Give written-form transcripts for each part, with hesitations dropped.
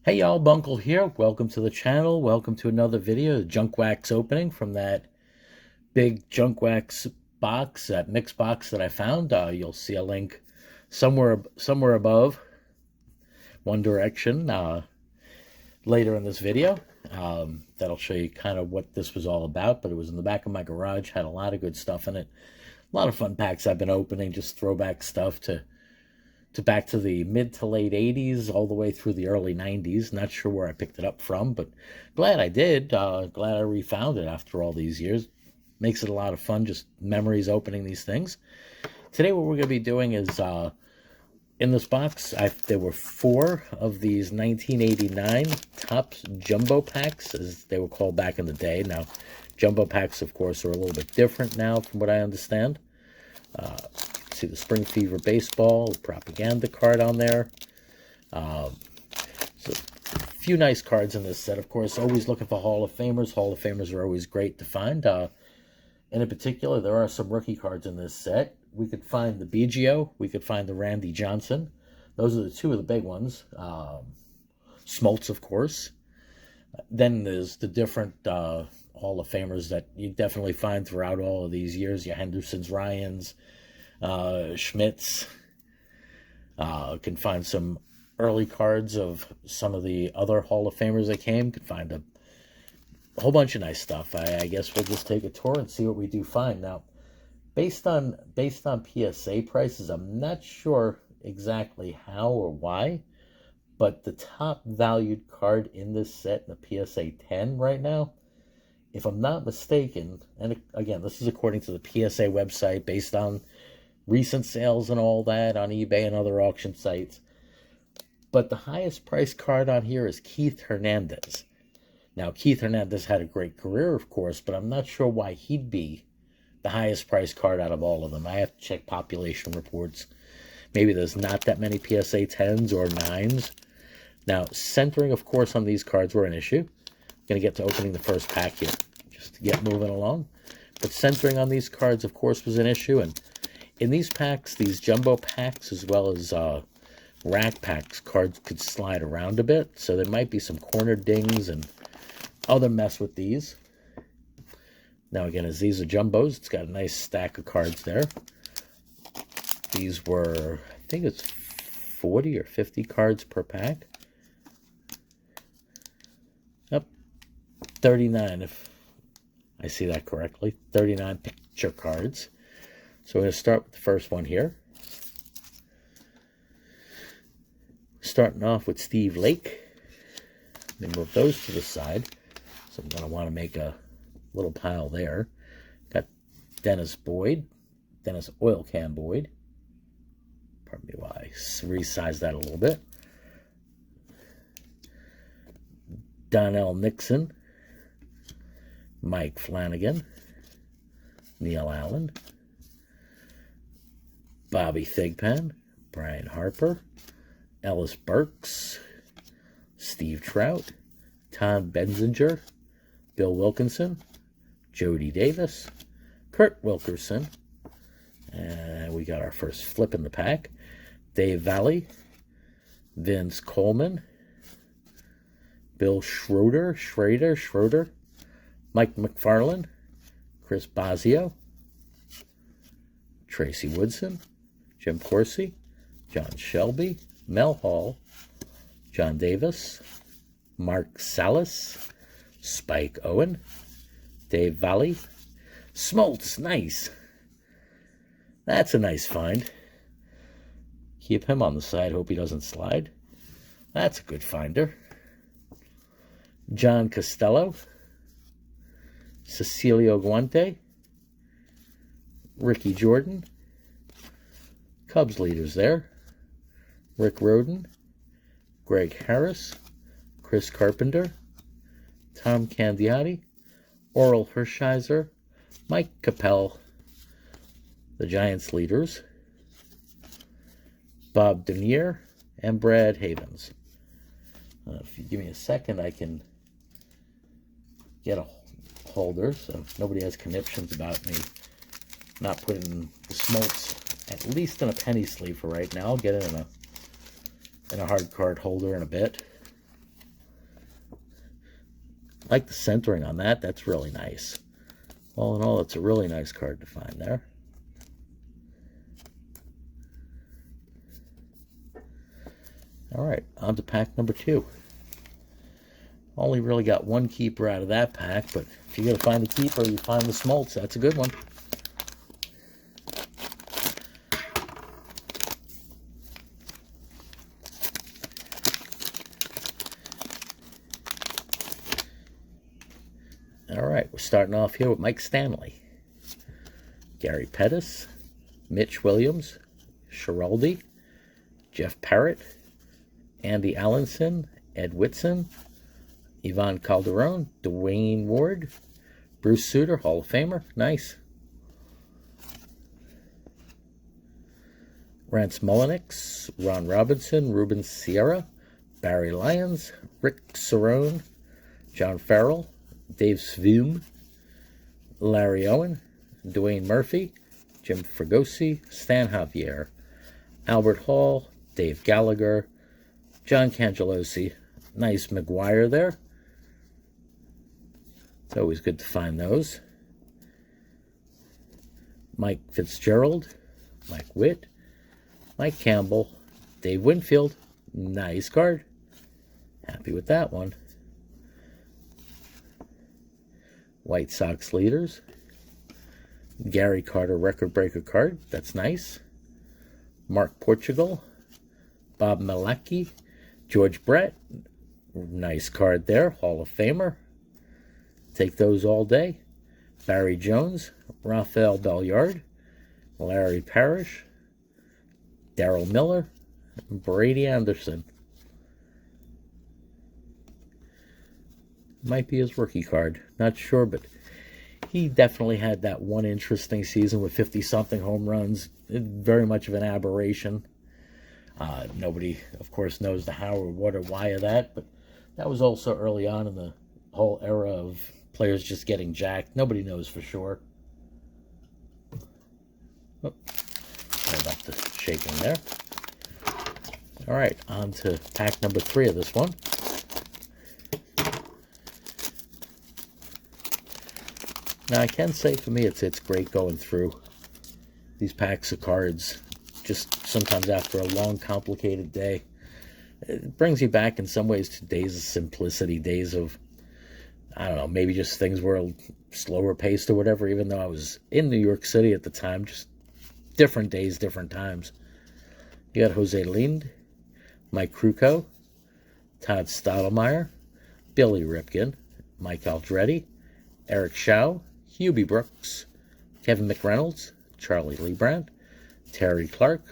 Hey y'all, Bunkle here. Welcome to the channel. Welcome to another video, the Junk Wax opening from that big Junk Wax box, that mix box that I found. You'll see a link somewhere above, one direction, later in this video. That'll show you kind of what this was all about, but it was in the back of my garage, had a lot of good stuff in it. A lot of fun packs I've been opening, just throwback stuff to back to the mid to late 80s all the way through the early 90s. Not sure where I picked it up from, but glad I did. Glad I refound it after all these years. Makes it a lot of fun, just memories opening these things. Today what we're going to be doing is, in this box, there were 4 of these 1989 Topps Jumbo Packs, as they were called back in the day. Now, Jumbo Packs, of course, are a little bit different now from what I understand. See the Spring Fever Baseball propaganda card on there. So a few nice cards in this set. Of course, always looking for Hall of Famers. Hall of Famers are always great to find. And in particular, there are some rookie cards in this set. We could find the Biggio. We could find the Randy Johnson. Those are the 2 of the big ones. Smoltz, of course. Then there's the different Hall of Famers that you definitely find throughout all of these years. Your Hendersons, Ryans, Schmitz. Can find some early cards of some of the other Hall of Famers that came. Could find a whole bunch of nice stuff. I guess we'll just take a tour and see what we do find. Now, based on PSA prices, I'm not sure exactly how or why, but the top valued card in this set in the PSA 10 right now, if I'm not mistaken, and again, this is according to the PSA website, based on recent sales and all that on eBay and other auction sites. But the highest priced card on here is Keith Hernandez. Now, Keith Hernandez had a great career, of course, but I'm not sure why he'd be the highest priced card out of all of them. I have to check population reports. Maybe there's not that many PSA 10s or 9s. Now, centering, of course, on these cards were an issue. I'm going to get to opening the first pack here, just to get moving along. But centering on these cards, of course, was an issue, and in these packs, these jumbo packs, as well as rack packs, cards could slide around a bit. So there might be some corner dings and other mess with these. Now, again, as these are jumbos, it's got a nice stack of cards there. These were, I think it's 40 or 50 cards per pack. Yep, 39, if I see that correctly. 39 picture cards. So we're going to start with the first one here. Starting off with Steve Lake. Then move those to the side. So I'm going to want to make a little pile there. Got Dennis Boyd. Dennis Oil Can Boyd. Pardon me while I resize that a little bit. Donnell Nixon. Mike Flanagan. Neil Allen. Bobby Thigpen, Brian Harper, Ellis Burks, Steve Trout, Tom Benzinger, Bill Wilkinson, Jody Davis, Kurt Wilkerson, and we got our first flip in the pack, Dave Valley, Vince Coleman, Bill Schroeder, Mike McFarland, Chris Bosio, Tracy Woodson, Jim Corsi, John Shelby, Mel Hall, John Davis, Mark Salas, Spike Owen, Dave Valley, Smoltz, nice. That's a nice find. Keep him on the side, hope he doesn't slide. That's a good finder. John Costello, Cecilio Guante, Ricky Jordan, Cubs leaders there, Rick Rhoden, Greg Harris, Chris Carpenter, Tom Candiotti, Oral Hershiser, Mike Capel, the Giants leaders, Bob Denier, and Brad Havens. If you give me a second, I can get a holder so nobody has conniptions about me not putting the Smoltz at least in a penny sleeve for right now. I'll get it in a hard card holder in a bit. I like the centering on that. That's really nice. All in all, it's a really nice card to find there. All right, on to pack number 2. Only really got one keeper out of that pack, but if you're going to find a keeper, you find the Smoltz. That's a good one. All right, we're starting off here with Mike Stanley, Gary Pettis, Mitch Williams, Schiraldi, Jeff Parrott, Andy Allenson, Ed Whitson, Ivan Calderon, Dwayne Ward, Bruce Sutter, Hall of Famer, nice. Rance Mulliniks, Ron Robinson, Ruben Sierra, Barry Lyons, Rick Cerrone, John Farrell, Dave Svum, Larry Owen, Dwayne Murphy, Jim Fregosi, Stan Javier, Albert Hall, Dave Gallagher, John Cangelosi. Nice McGuire there. It's always good to find those. Mike Fitzgerald, Mike Witt, Mike Campbell, Dave Winfield. Nice card. Happy with that one. White Sox leaders. Gary Carter record breaker card. That's nice. Mark Portugal. Bob Malacki. George Brett. Nice card there. Hall of Famer. Take those all day. Barry Jones. Rafael Belliard. Larry Parrish. Darryl Miller. Brady Anderson. Might be his rookie card. Not sure, but he definitely had that one interesting season with 50-something home runs. Very much of an aberration. Nobody, of course, knows the how or what or why of that, but that was also early on in the whole era of players just getting jacked. Nobody knows for sure. Oh, sorry about the shaking there. All right, on to pack number 3 of this one. Now, I can say for me, it's great going through these packs of cards just sometimes after a long, complicated day. It brings you back in some ways to days of simplicity, days of, I don't know, maybe just things were a slower paced or whatever, even though I was in New York City at the time, just different days, different times. You got Jose Lind, Mike Krukow, Todd Stottlemyre, Billy Ripken, Mike Aldretti, Eric Shaw, Hubie Brooks, Kevin McReynolds, Charlie Leibrandt, Terry Clark,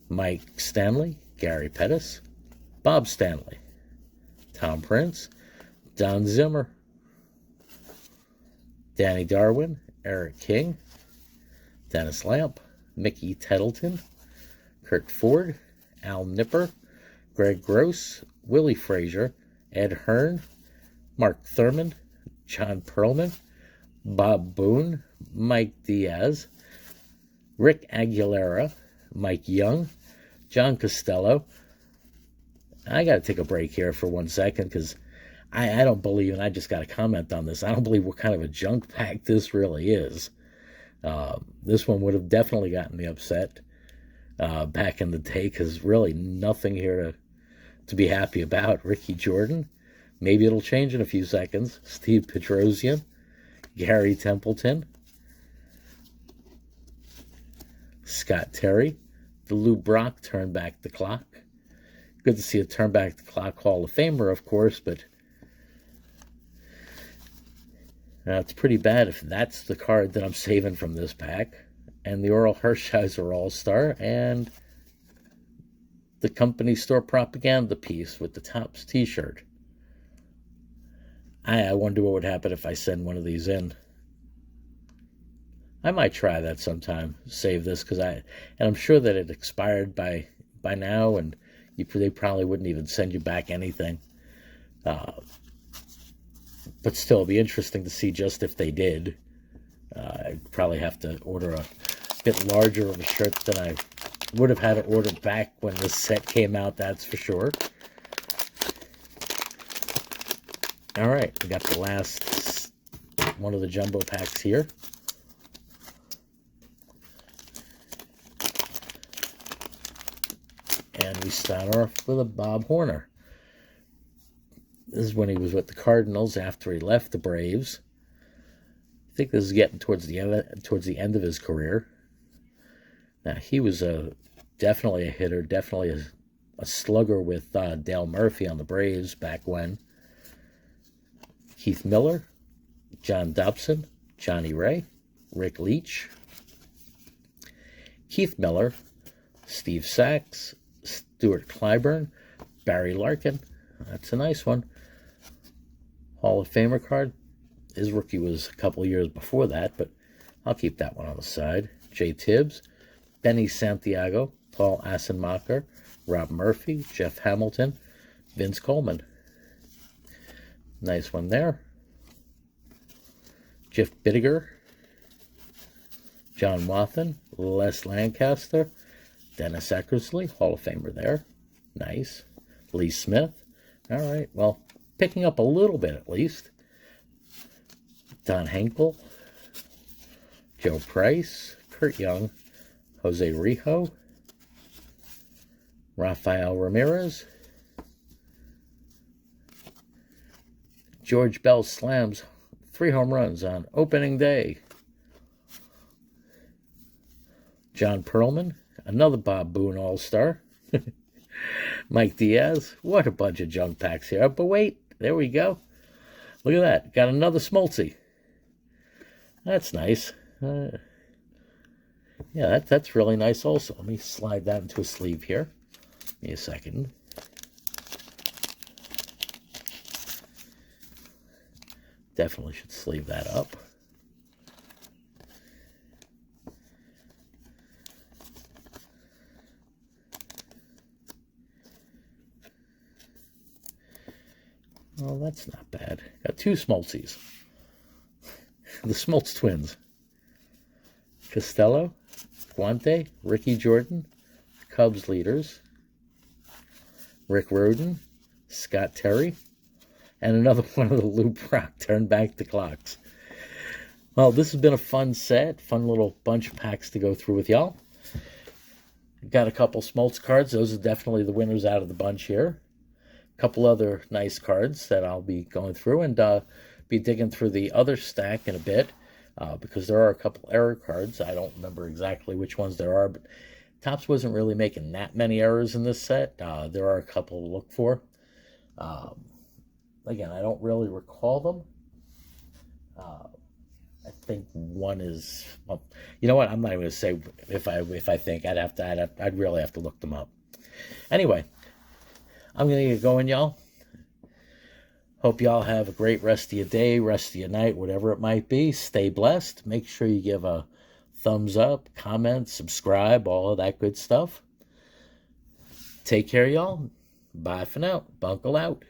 Mike Stanley, Gary Pettis, Bob Stanley, Tom Prince, Don Zimmer, Danny Darwin, Eric King, Dennis Lamp, Mickey Tettleton, Kurt Ford, Al Nipper, Greg Gross, Willie Frazier, Ed Hearn, Mark Thurmond, John Perlman, Bob Boone, Mike Diaz, Rick Aguilera, Mike Young, John Costello. I got to take a break here for 1 second because I don't believe, and I just got to comment on this, I don't believe what kind of a junk pack this really is. This one would have definitely gotten me upset back in the day because really nothing here to be happy about. Ricky Jordan, maybe it'll change in a few seconds. Steve Petrosian, Gary Templeton, Scott Terry, the Lou Brock Turn Back the Clock. Good to see a Turn Back the Clock Hall of Famer, of course, but it's pretty bad if that's the card that I'm saving from this pack. And the Oral Hershiser All-Star and the company store propaganda piece with the Topps t-shirt. I wonder what would happen if I send one of these in. I might try that sometime, save this, because I'm sure that it expired by now, and they probably wouldn't even send you back anything. But still, it'd be interesting to see just if they did. I'd probably have to order a bit larger of a shirt than I would have had to order back when this set came out, that's for sure. All right, we got the last one of the jumbo packs here. And we start off with a Bob Horner. This is when he was with the Cardinals after he left the Braves. I think this is getting towards the end of his career. Now, he was definitely a hitter, definitely a slugger with Dale Murphy on the Braves back when. Keith Miller, John Dobson, Johnny Ray, Rick Leach, Keith Miller, Steve Sax, Stuart Clyburn, Barry Larkin. That's a nice one. Hall of Famer card. His rookie was a couple years before that, but I'll keep that one on the side. Jay Tibbs, Benny Santiago, Paul Assenmacher, Rob Murphy, Jeff Hamilton, Vince Coleman. Nice one there. Jeff Bittiger, John Wathan, Les Lancaster, Dennis Eckersley, Hall of Famer there. Nice. Lee Smith. All right, well, picking up a little bit at least. Don Henkel, Joe Price, Kurt Young, Jose Rijo, Rafael Ramirez, George Bell slams 3 home runs on opening day. John Perlman, another Bob Boone All-Star. Mike Diaz, what a bunch of junk packs here. But wait, there we go. Look at that, got another Smoltzy. That's nice. Yeah, that's really nice also. Let me slide that into a sleeve here. Give me a second. Definitely should sleeve that up. Well, that's not bad. Got 2 Smoltzys. The Smoltz twins. Costello, Guante, Ricky Jordan, Cubs leaders, Rick Rhoden, Scott Terry, and another one of the Lou Brock Turn Back the Clocks. Well, this has been a fun set, fun little bunch of packs to go through with y'all. Got a couple Smoltz cards. Those are definitely the winners out of the bunch here. A couple other nice cards that I'll be going through, and be digging through the other stack in a bit, because there are a couple error cards. I don't remember exactly which ones there are, but Topps wasn't really making that many errors in this set. There are a couple to look for. Again, I don't really recall them. I think one is, well, you know what? I'm not even going to say if I think. I'd really have to look them up. Anyway, I'm going to get going, y'all. Hope y'all have a great rest of your day, rest of your night, whatever it might be. Stay blessed. Make sure you give a thumbs up, comment, subscribe, all of that good stuff. Take care, y'all. Bye for now. Bunkle out.